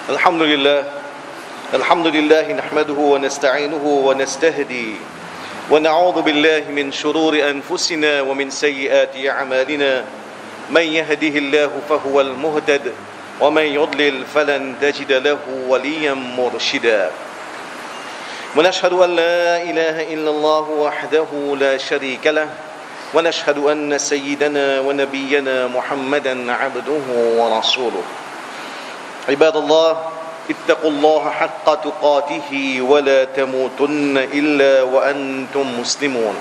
الحمد لله نحمده ونستعينه ونستهدي ونعوذ بالله من شرور أنفسنا ومن سيئات أعمالنا من يهده الله فهو المهتد ومن يضلل فلن تجد له وليا مرشدا ونشهد أن لا إله إلا الله وحده لا شريك له ونشهد أن سيدنا ونبينا محمدا عبده ورسوله عباد الله اتقوا الله حق تقاته ولا تموتن إلا وأنتم مسلمون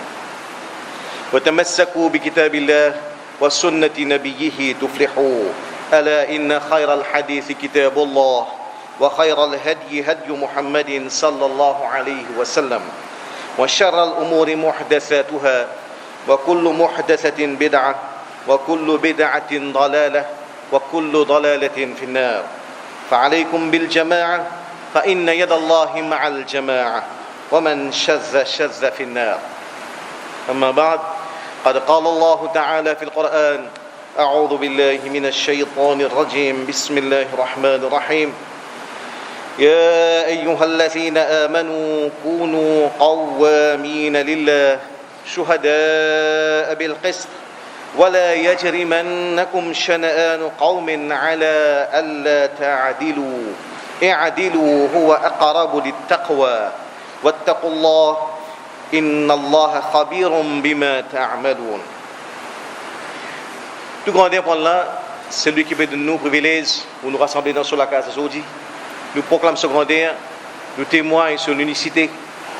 وتمسكوا بكتاب الله وسنة نبيه تفلحوا ألا إن خير الحديث كتاب الله وخير الهدي هدي محمد صلى الله عليه وسلم وشر الأمور محدثاتها وكل محدثة بدعة وكل بدعة ضلالة وكل ضلالة في النار فعليكم بالجماعة فإن يد الله مع الجماعة ومن شذ في النار أما بعد قد قال الله تعالى في القرآن أعوذ بالله من الشيطان الرجيم بسم الله الرحمن الرحيم يا أيها الذين آمنوا كونوا قوامين لله شهداء بالقسط ولا يجرمنكم شنآن قوم على ألا تعدلوا اعدلوا هو أقرب للتقوى واتقوا الله إن الله خبير بما تعملون. Tout grand point là, c'est lui qui peut de nous privilèges pour nous rassembler dans sur la case aujourd'hui. Nous proclamons ce grandeur, nous témoignons sur l'unicité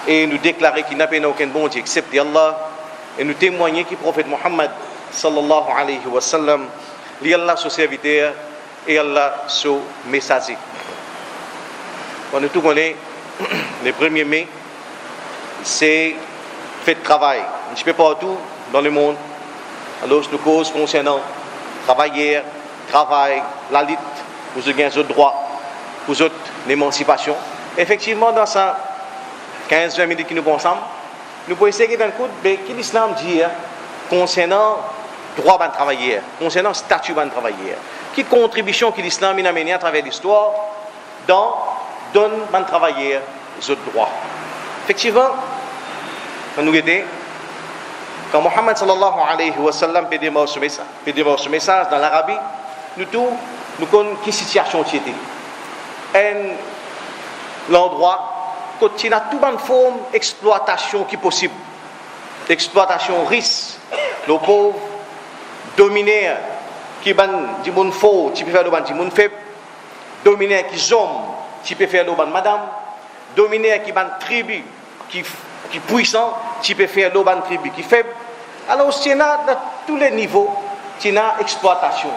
et nous déclarons qu'il n'a pas aucun bon Dieu excepté Allah et nous témoignons que le prophète Mohammed sallallahu alayhi wa sallam, li Allah son serviteur et Allah son messager. On nous tout connaît, le 1er mai, c'est fête de travail. Un petit peu partout dans le monde. Alors, nous causes concernant travailleurs, travail, la lutte, pour gagner d'autres droits, pour autres l'émancipation. Effectivement, dans ça, 15-20 minutes qui nous vont ensemble, nous pouvons essayer d'un coup de ce que l'islam dit concernant droit de travailleurs, concernant statut de travailleurs. Quelle contribution que l'islam a amenée à travers l'histoire dans donne de travailleurs les autres droits. Effectivement, quand Mohammed sallallahu alayhi wa sallam peut démarrer ce message dans l'Arabie, nous connaissons quelle situation c'était. L'endroit qui a toute une forme d'exploitation qui est possible. Exploitation risque, le pauvre, dominer, qui ban du monde faux, qui peut faire le ban du monde faible, dominer qui homme, qui peut faire le ban madame, dominer qui ban tribu, qui puissant, qui peut faire le ban tribu qui faible. Alors, c'est là, dans tous les niveaux, c'est là exploitation,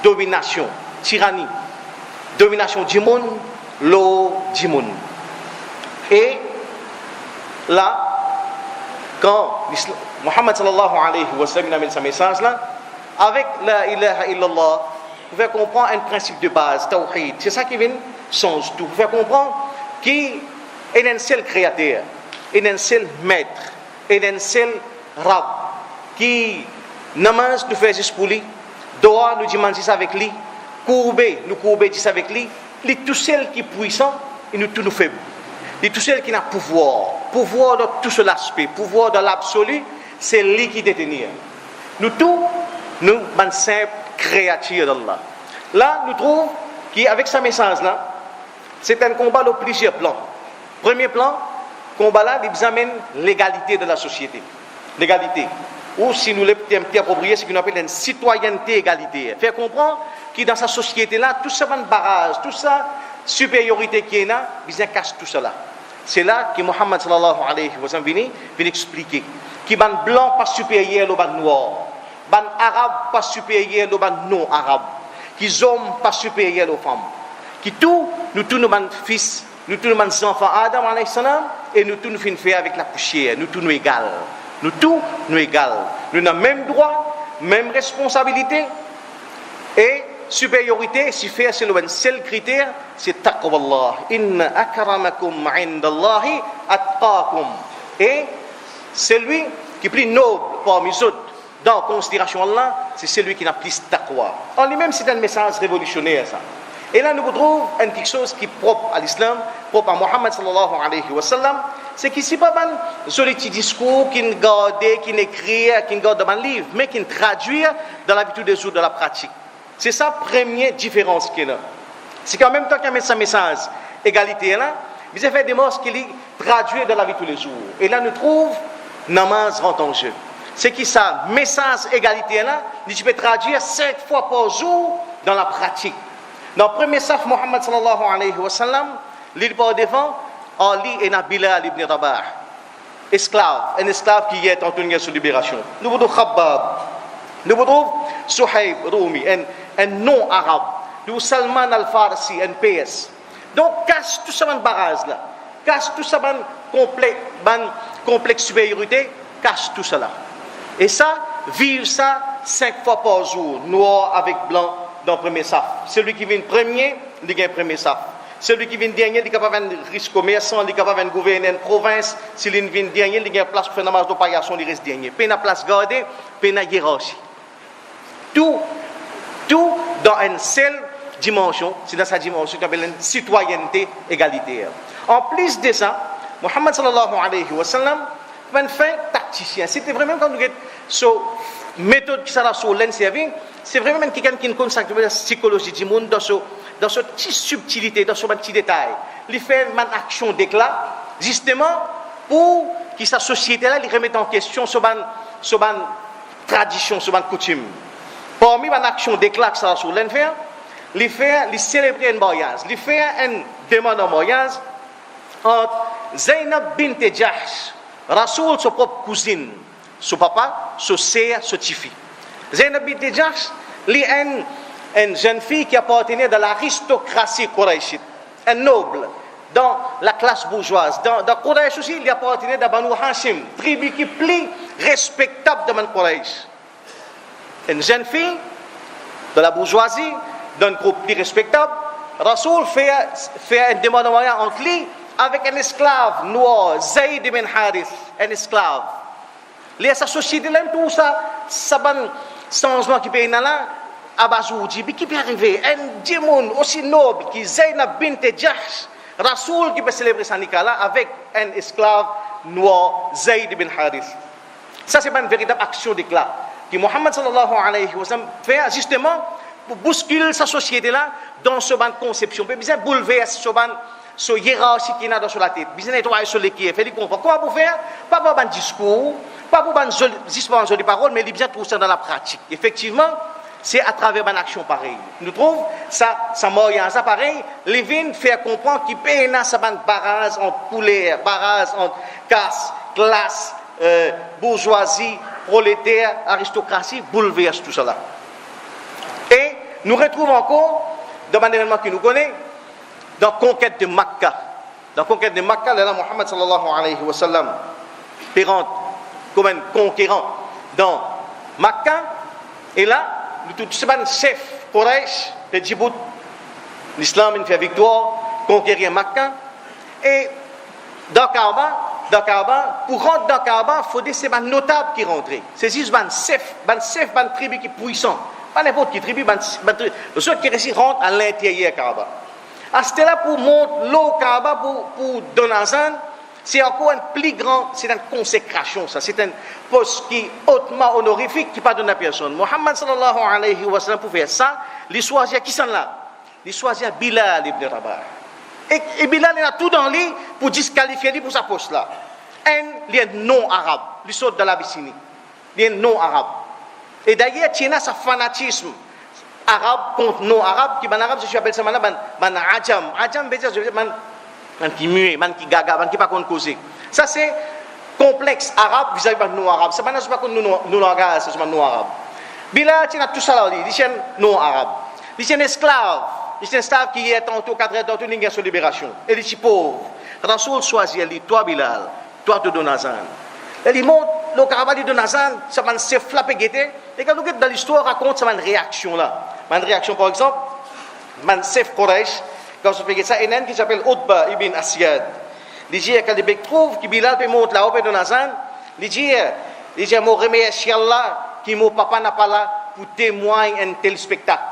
domination, tyrannie, domination du monde, l'eau du monde. Et là, quand Mohammed sallallahu alayhi wa sallam amène ce message là, avec la ilaha illallah, vous pouvez comprendre un principe de base, tawhid. C'est ça qui vient change tout. Vous pouvez comprendre qu'il est un seul créateur, il est un seul maître, il est un seul rab, qui namaz nous fait juste pour lui, doa nous demande ça avec lui, courber nous courber ça avec lui, il est tout seul qui est puissant et nous tout nous faibles. Il est tout seul qui a pouvoir dans tout seul aspect, pouvoir dans l'absolu, c'est lui qui détenir. Nous tous, nous, sommes simples créatures d'Allah. Là, nous trouvons qu'avec ce message-là, c'est un combat de plusieurs plans. Premier plan, combat là, il examine l'égalité de la société. L'égalité. Ou si nous l'avons approprié, c'est ce qu'on appelle une citoyenneté égalité. Faire comprendre que dans sa société-là, tout ça, barrage, tout ça, supériorité qui est là, ils cassent tout cela. C'est là que Mohammed sallallahu alayhi wa sallam vient expliquer que ban blanc pas supérieur au ban noir, ban arabe pas supérieur au ban non arabe, qu'ils hommes pas supérieur aux femmes, qui tout nous tous nos fils, nous tous nos enfants Adam alayhi salam et nous tous nous finissons faire avec la poussière, nous tous nous égales, nous tous nous égales, nous avons même droit, même responsabilité et supériorité, si faire c'est le seul critère, c'est taqwallah. Inna akramakum indallahi atqakum. Et celui qui est plus noble parmi les autres dans la considération Allah, c'est celui qui n'a plus taqwa. En lui-même, c'est un message révolutionnaire ça. Et là, nous retrouvons quelque chose qui est propre à l'islam, propre à Muhammad sallallahu alayhi wa sallam, c'est qu'ici, pas un joli petit discours qui nous garde, qui nous écrit, qui nous garde dans un livre, mais qui nous traduit dans la vie de tous les jours, dans la pratique. C'est ça la première différence qu'il y a. C'est qu'en même temps qu'il y a ce message égalité là, vous avez fait des mots qui traduisent dans la vie de tous les jours. Et là, nous trouvons namaz rentre en jeu. C'est qui ça, message égalité là, tu peux traduire 5 fois par jour dans la pratique. Dans le premier saf, Muhammad sallallahu alayhi wa sallam, l'île par devant, Ali et Bilal ibn Rabah, un esclave qui est en tenue sous libération. Nous voulons Khabbab, nous voulons Suhaib Rumi, un non-arabe. Nous voulons Salman al-Farsi, un PS. Donc, casse tout ça dans barrage là, casse tout ça dans complexe supériorité, casse tout cela. Et ça, vivre ça 5 fois par jour, noir avec blanc, dans le premier saf. Celui qui vient premier, il gagne le premier saf. Celui qui vient dernier, il est capable de risque commerçant, il est capable de gouverner une province. S'il vient dernier, il gagne place pour faire un marche d'opération, il reste dernier. Puis il a place gardée, puis il a hiérarchie. Tout dans une seule dimension, c'est dans sa dimension qu'on appelle une citoyenneté égalitaire. En plus de ça, Muhammad sallallahu alayhi wa sallam, un fin tacticien. C'était vraiment quand nous avons cette méthode qui sera sur l'inserving, c'est vraiment quelqu'un qui connaît la psychologie du monde dans cette petite subtilité, dans ce petit détail. Il fait une action d'éclat, justement, pour que sa société-là, il remette en question sur une tradition, sur une coutume. Parmi les actions d'éclat qui sera sur l'inserving, il célébrer un mariage. Il fait une demande en mariage entre Zainab bint Jahsh, Rasoul, sa propre cousine, son papa, son sœur, son petit-fils. Zainab bint Jahsh, une jeune fille qui appartenait à l'aristocratie quraishite, un noble, dans la classe bourgeoise. Dans Quraish aussi, il appartenait à Banu Hashim, tribu qui est plus respectable de Quraish. Une jeune fille de la bourgeoisie, d'un groupe plus respectable, Rasoul fait une demande de mariage entre lui avec un esclave noir, Zayd ibn Harith, un esclave. Les sa société là tout ça bon changement qui peut là abazoudi qui peut arriver un démon aussi noble qui Zainab bint Jahsh, Rasoul qui peut célébrer sa nikah là avec un esclave noir, Zayd ibn Harith. Ça c'est pas une véritable action d'éclat que Muhammad sallallahu alayhi wa sallam fait justement pour bousculer sa société là dans ce ban conception, peut bien bouleverser ce hiérarchie qui est dans la tête, bien nettoyer sur l'équipe, fait comprendre comment pour faire, pas pour un discours, pas pour juste une jolie parole, mais il bien tout ça dans la pratique. Effectivement, c'est à travers une action pareille. Nous trouvons ça moyen, ça pareil, les vignes faire comprendre qu'il peut y avoir ça barrage entre couleurs, barrage entre classe, bourgeoisie, prolétaire, aristocratie, bouleverse tout cela. Et nous retrouvons encore, dans un événement que nous connaissons, dans la conquête de Makkah. Dans la conquête de Makkah, là, Muhammad sallallahu alayhi wa sallam, rentre comme un conquérant dans Makkah, et là, tout ce chef Quraysh de Djibouti, l'islam il fait victoire, conquérir Makkah, et dans Kaaba, pour rentrer dans Kaaba, il faut des notables qui rentrent. C'est juste un chef, une tribu qui est puissant. Pas n'importe qui tribu, le seul qui réussit rentre à l'intérieur Kaaba. À ce là pour monter l'eau Kaaba pour Donazan, c'est encore un plus grand, c'est une consécration, ça. C'est un poste qui est hautement honorifique qui pas donne à personne. Muhammad sallallahu alayhi wa sallam pour faire ça, il choisit qui sont là? Il choisit Bilal ibn Rabah. Et Bilal il a tout dans lui pour disqualifier lui pour sa poste là. Il est non-arabe, il sort de l'Abyssinie. Il est non-arabe. Et d'ailleurs, il y a ce fanatisme arabe contre non-arabe, qui en arabe, je appelle ça maintenant Ajam. Ajam veut dire man qui muet, man qui gaga, man qui pas contre causer. Ça c'est complexe arabe vis-à-vis de non-arabe. C'est pas contre non-arabe, c'est non-arabe. Bilal, il y a tout ça là, il est non-arabe. Il est un esclave. Il est un esclave qui est tantôt 4 ans, tantôt il sur libération. Il est pauvre. Rasoul choisit, il dit, toi Bilal, toi de Donazan. Il monte, le caravane de Donazan, ça va se flapper guetter. Et quand nous regardons dans l'histoire, raconte ça une réaction là. Une réaction par exemple, man chef Quraysh, quand on fait ça, il y a un qui s'appelle Utba ibn Asyad. Il dit, quand il trouve que Bilal peut monter là-haut de Donazan, il dit, moi remercie Allah qui mon papa n'a pas là pour témoigner un tel spectacle.